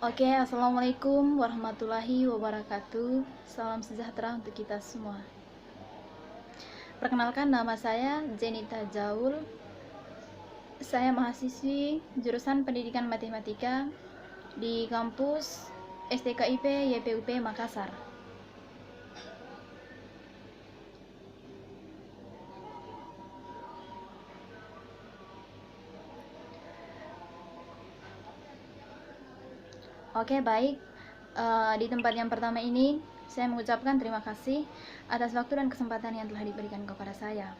Oke, assalamualaikum warahmatullahi wabarakatuh. Salam sejahtera untuk kita semua. Perkenalkan, nama saya Zenita Jaul. Saya mahasiswi jurusan Pendidikan Matematika di kampus STKIP YPUP Makassar. Oke, baik. Di tempat yang pertama ini, saya mengucapkan terima kasih atas waktu dan kesempatan yang telah diberikan kepada saya.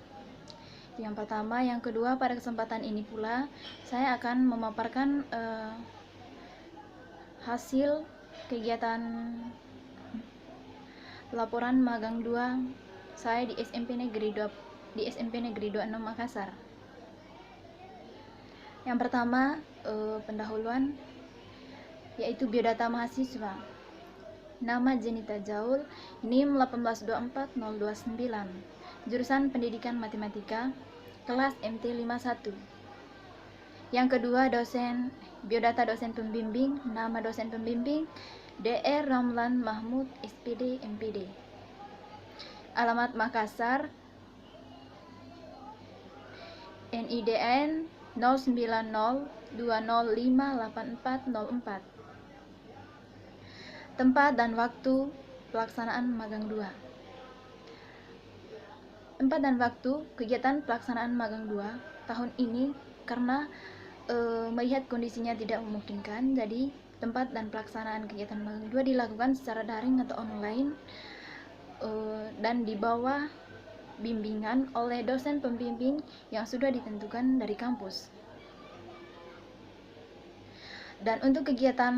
Yang pertama, yang kedua, pada kesempatan ini pula, saya akan memaparkan hasil kegiatan laporan magang 2 saya di SMP Negeri 26 Makassar. Yang pertama, pendahuluan, yaitu biodata mahasiswa. Nama Zenita Jaul, NIM 1824029, jurusan Pendidikan Matematika, kelas MT51. Yang kedua, biodata dosen pembimbing. Nama dosen pembimbing DR Ramlan Mahmud, SPD MPD. Alamat Makassar, NIDN 09020584404. Tempat dan waktu pelaksanaan magang 2. Tempat dan waktu kegiatan pelaksanaan magang 2 tahun ini karena melihat kondisinya tidak memungkinkan, jadi tempat dan pelaksanaan kegiatan magang 2 dilakukan secara daring atau online dan di bawah bimbingan oleh dosen pembimbing yang sudah ditentukan dari kampus. Dan untuk kegiatan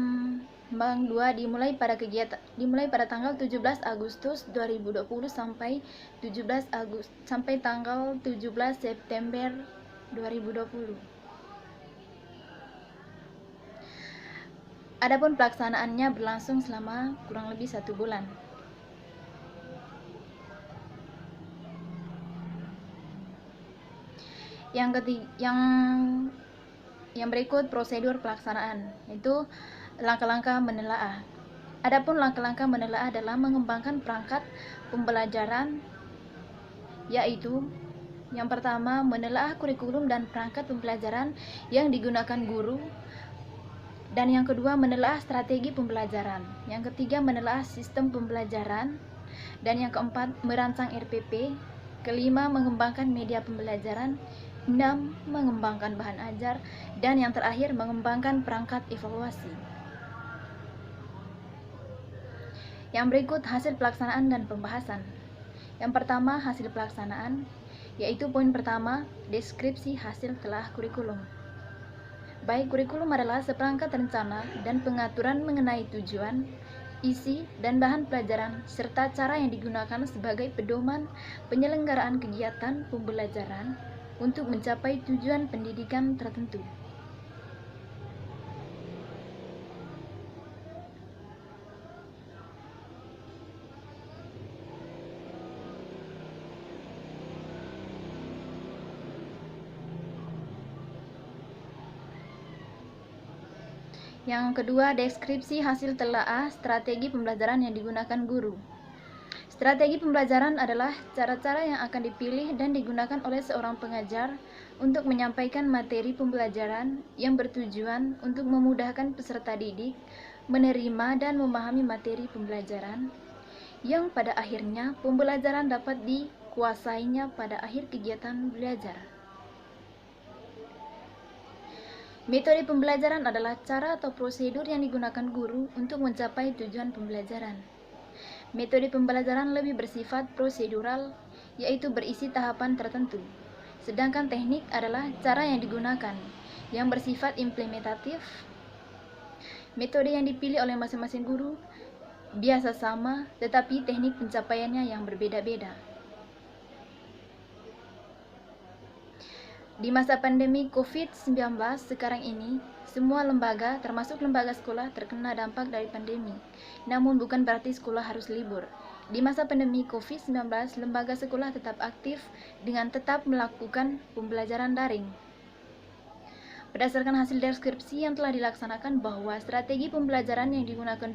magang 2 dimulai pada tanggal 17 Agustus 2020 sampai tanggal 17 September 2020. Adapun pelaksanaannya berlangsung selama kurang lebih 1 bulan. Yang berikut prosedur pelaksanaan, yaitu langkah-langkah menelaah. Adapun langkah-langkah menelaah adalah mengembangkan perangkat pembelajaran, yaitu yang pertama, menelaah kurikulum dan perangkat pembelajaran yang digunakan guru, dan yang kedua, menelaah strategi pembelajaran, yang ketiga, menelaah sistem pembelajaran, dan yang keempat, merancang RPP, kelima, mengembangkan media pembelajaran, 6. Mengembangkan bahan ajar, dan yang terakhir, mengembangkan perangkat evaluasi. Yang berikut hasil pelaksanaan dan pembahasan. Yang pertama, hasil pelaksanaan, yaitu poin pertama, deskripsi hasil telah kurikulum. Baik, kurikulum adalah seperangkat rencana dan pengaturan mengenai tujuan, isi, dan bahan pelajaran, serta cara yang digunakan sebagai pedoman penyelenggaraan kegiatan pembelajaran untuk mencapai tujuan pendidikan tertentu. Yang kedua, deskripsi hasil telaah strategi pembelajaran yang digunakan guru. Strategi pembelajaran adalah cara-cara yang akan dipilih dan digunakan oleh seorang pengajar untuk menyampaikan materi pembelajaran yang bertujuan untuk memudahkan peserta didik menerima dan memahami materi pembelajaran, yang pada akhirnya pembelajaran dapat dikuasainya pada akhir kegiatan belajar. Metode pembelajaran adalah cara atau prosedur yang digunakan guru untuk mencapai tujuan pembelajaran. Metode pembelajaran lebih bersifat prosedural, yaitu berisi tahapan tertentu. Sedangkan teknik adalah cara yang digunakan, yang bersifat implementatif. Metode yang dipilih oleh masing-masing guru biasa sama, tetapi teknik pencapaiannya yang berbeda-beda. Di masa pandemi COVID-19 sekarang ini, semua lembaga, termasuk lembaga sekolah, terkena dampak dari pandemi. Namun bukan berarti sekolah harus libur. Di masa pandemi COVID-19, lembaga sekolah tetap aktif dengan tetap melakukan pembelajaran daring. Berdasarkan hasil deskripsi yang telah dilaksanakan bahwa strategi pembelajaran yang digunakan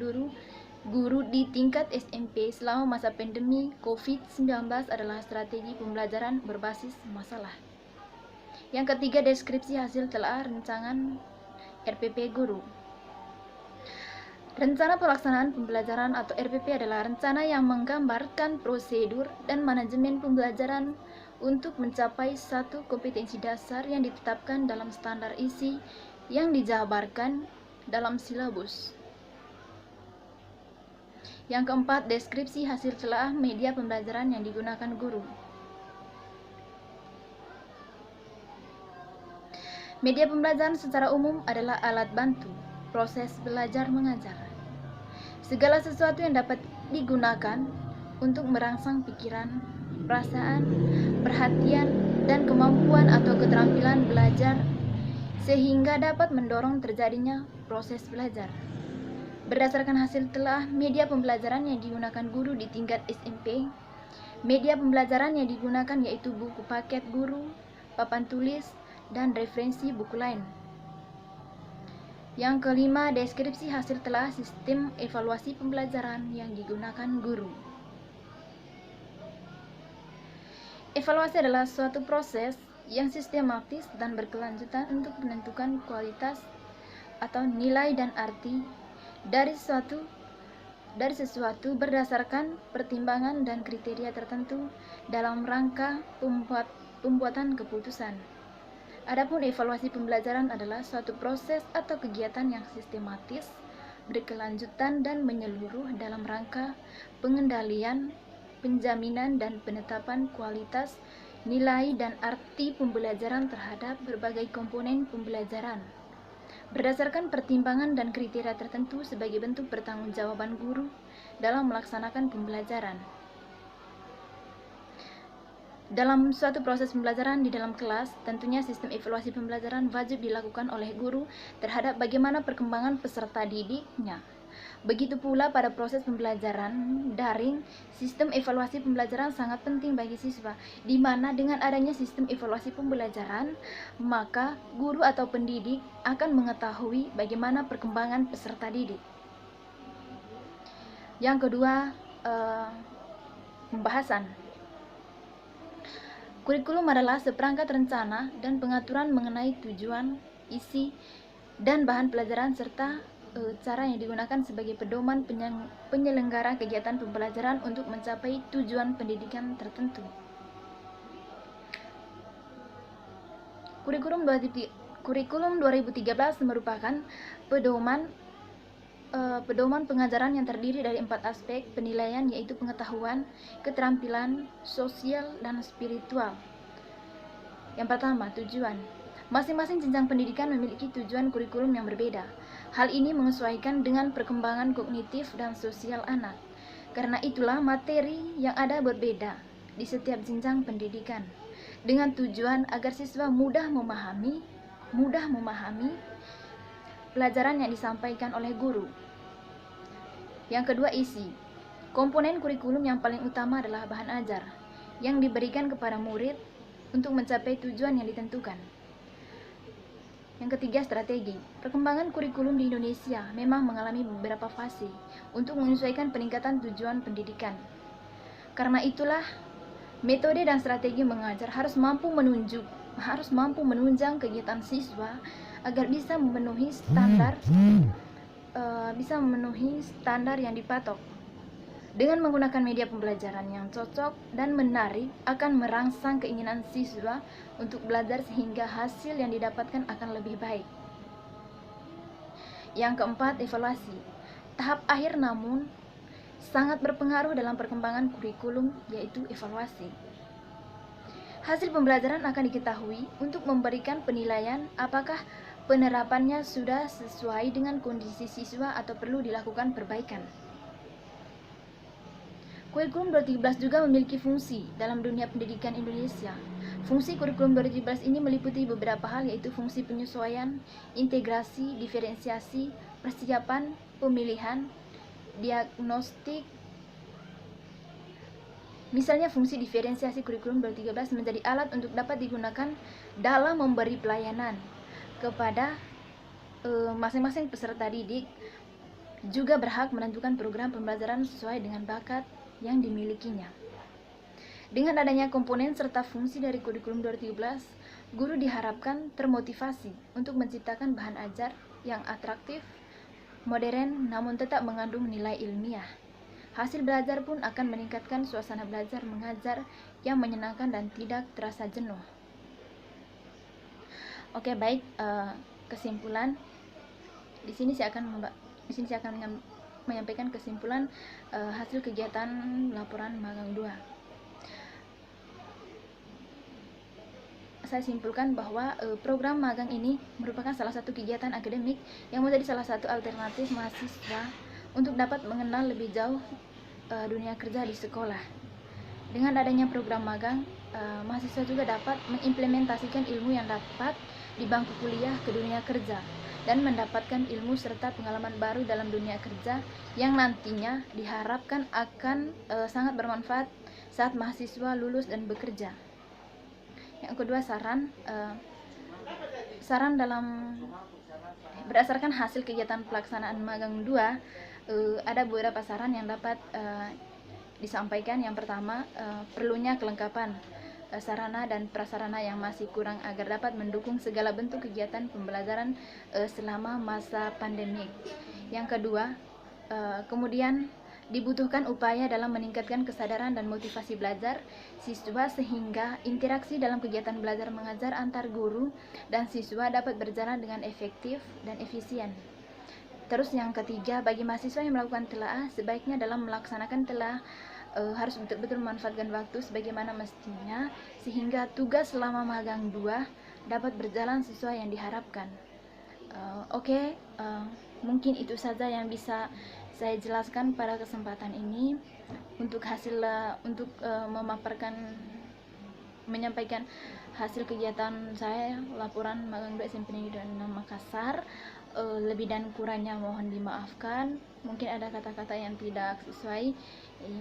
guru di tingkat SMP selama masa pandemi COVID-19 adalah strategi pembelajaran berbasis masalah. Yang ketiga, deskripsi hasil telaah rancangan RPP guru. Rencana pelaksanaan pembelajaran atau RPP adalah rencana yang menggambarkan prosedur dan manajemen pembelajaran untuk mencapai satu kompetensi dasar yang ditetapkan dalam standar isi yang dijabarkan dalam silabus. Yang keempat, deskripsi hasil telaah media pembelajaran yang digunakan guru. Media pembelajaran secara umum adalah alat bantu proses belajar mengajar. Segala sesuatu yang dapat digunakan untuk merangsang pikiran, perasaan, perhatian, dan kemampuan atau keterampilan belajar sehingga dapat mendorong terjadinya proses belajar. Berdasarkan hasil telaah media pembelajaran yang digunakan guru di tingkat SMP, media pembelajaran yang digunakan yaitu buku paket guru, papan tulis, dan referensi buku lain. Yang kelima, deskripsi hasil telaah sistem evaluasi pembelajaran yang digunakan guru. Evaluasi adalah suatu proses yang sistematis dan berkelanjutan untuk menentukan kualitas atau nilai dan arti dari sesuatu berdasarkan pertimbangan dan kriteria tertentu dalam rangka pembuatan keputusan. Adapun evaluasi pembelajaran adalah suatu proses atau kegiatan yang sistematis, berkelanjutan dan menyeluruh dalam rangka pengendalian, penjaminan dan penetapan kualitas, nilai dan arti pembelajaran terhadap berbagai komponen pembelajaran. Berdasarkan pertimbangan dan kriteria tertentu sebagai bentuk pertanggungjawaban guru dalam melaksanakan pembelajaran. Dalam suatu proses pembelajaran di dalam kelas, tentunya sistem evaluasi pembelajaran wajib dilakukan oleh guru terhadap bagaimana perkembangan peserta didiknya. Begitu pula pada proses pembelajaran daring, sistem evaluasi pembelajaran sangat penting bagi siswa, di mana dengan adanya sistem evaluasi pembelajaran, maka guru atau pendidik akan mengetahui bagaimana perkembangan peserta didik. Yang kedua, pembahasan. Kurikulum adalah seperangkat rencana dan pengaturan mengenai tujuan, isi, dan bahan pelajaran serta cara yang digunakan sebagai pedoman penyelenggara kegiatan pembelajaran untuk mencapai tujuan pendidikan tertentu. Kurikulum 2013 merupakan pedoman pengajaran yang terdiri dari 4 aspek penilaian, yaitu pengetahuan, keterampilan, sosial, dan spiritual. Yang pertama, tujuan. Masing-masing jenjang pendidikan memiliki tujuan kurikulum yang berbeda. Hal ini menyesuaikan dengan perkembangan kognitif dan sosial anak. Karena itulah materi yang ada berbeda di setiap jenjang pendidikan, dengan tujuan agar siswa mudah memahami pelajaran yang disampaikan oleh guru. Yang kedua, isi. Komponen kurikulum yang paling utama adalah bahan ajar yang diberikan kepada murid untuk mencapai tujuan yang ditentukan. Yang ketiga, strategi. Perkembangan kurikulum di Indonesia memang mengalami beberapa fase untuk menyesuaikan peningkatan tujuan pendidikan. Karena itulah, metode dan strategi mengajar harus mampu menunjang kegiatan siswa agar bisa memenuhi standar yang dipatok. Dengan menggunakan media pembelajaran yang cocok dan menarik akan merangsang keinginan siswa untuk belajar sehingga hasil yang didapatkan akan lebih baik. Yang keempat, evaluasi. Tahap akhir namun sangat berpengaruh dalam perkembangan kurikulum, yaitu evaluasi. Hasil pembelajaran akan diketahui untuk memberikan penilaian apakah penerapannya sudah sesuai dengan kondisi siswa atau perlu dilakukan perbaikan. Kurikulum 2013 juga memiliki fungsi dalam dunia pendidikan Indonesia. Fungsi kurikulum 2013 ini meliputi beberapa hal, yaitu fungsi penyesuaian, integrasi, diferensiasi, persiapan, pemilihan, diagnostik. Misalnya, fungsi diferensiasi kurikulum 2013 menjadi alat untuk dapat digunakan dalam memberi pelayanan kepada masing-masing peserta didik juga berhak menentukan program pembelajaran sesuai dengan bakat yang dimilikinya. Dengan adanya komponen serta fungsi dari kurikulum 2017, guru diharapkan termotivasi untuk menciptakan bahan ajar yang atraktif, modern, namun tetap mengandung nilai ilmiah. Hasil belajar pun akan meningkatkan suasana belajar mengajar yang menyenangkan dan tidak terasa jenuh. Oke, baik, kesimpulan. Di sini saya akan menyampaikan kesimpulan hasil kegiatan laporan magang 2. Saya simpulkan bahwa program magang ini merupakan salah satu kegiatan akademik yang menjadi salah satu alternatif mahasiswa untuk dapat mengenal lebih jauh dunia kerja di sekolah. Dengan adanya program magang, mahasiswa juga dapat mengimplementasikan ilmu yang dapat di bangku kuliah ke dunia kerja dan mendapatkan ilmu serta pengalaman baru dalam dunia kerja yang nantinya diharapkan akan sangat bermanfaat saat mahasiswa lulus dan bekerja. Yang kedua, saran dalam berdasarkan hasil kegiatan pelaksanaan magang 2, ada beberapa saran yang dapat disampaikan. Yang pertama, perlunya kelengkapan sarana dan prasarana yang masih kurang agar dapat mendukung segala bentuk kegiatan pembelajaran selama masa pandemik. Yang kedua, kemudian dibutuhkan upaya dalam meningkatkan kesadaran dan motivasi belajar siswa sehingga interaksi dalam kegiatan belajar mengajar antar guru dan siswa dapat berjalan dengan efektif dan efisien. Terus yang ketiga, bagi mahasiswa yang melakukan telaah, sebaiknya dalam melaksanakan telaah harus betul-betul memanfaatkan waktu sebagaimana mestinya sehingga tugas selama magang 2 dapat berjalan sesuai yang diharapkan. Mungkin itu saja yang bisa saya jelaskan pada kesempatan ini untuk menyampaikan hasil kegiatan saya laporan magang 2 SMP Negeri 26 Makassar. Lebih dan kurangnya mohon dimaafkan. Mungkin ada kata-kata yang tidak sesuai,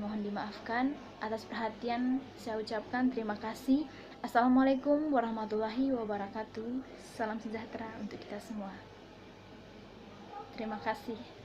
mohon dimaafkan. Atas perhatian saya ucapkan terima kasih. Assalamualaikum warahmatullahi wabarakatuh. Salam sejahtera untuk kita semua. Terima kasih.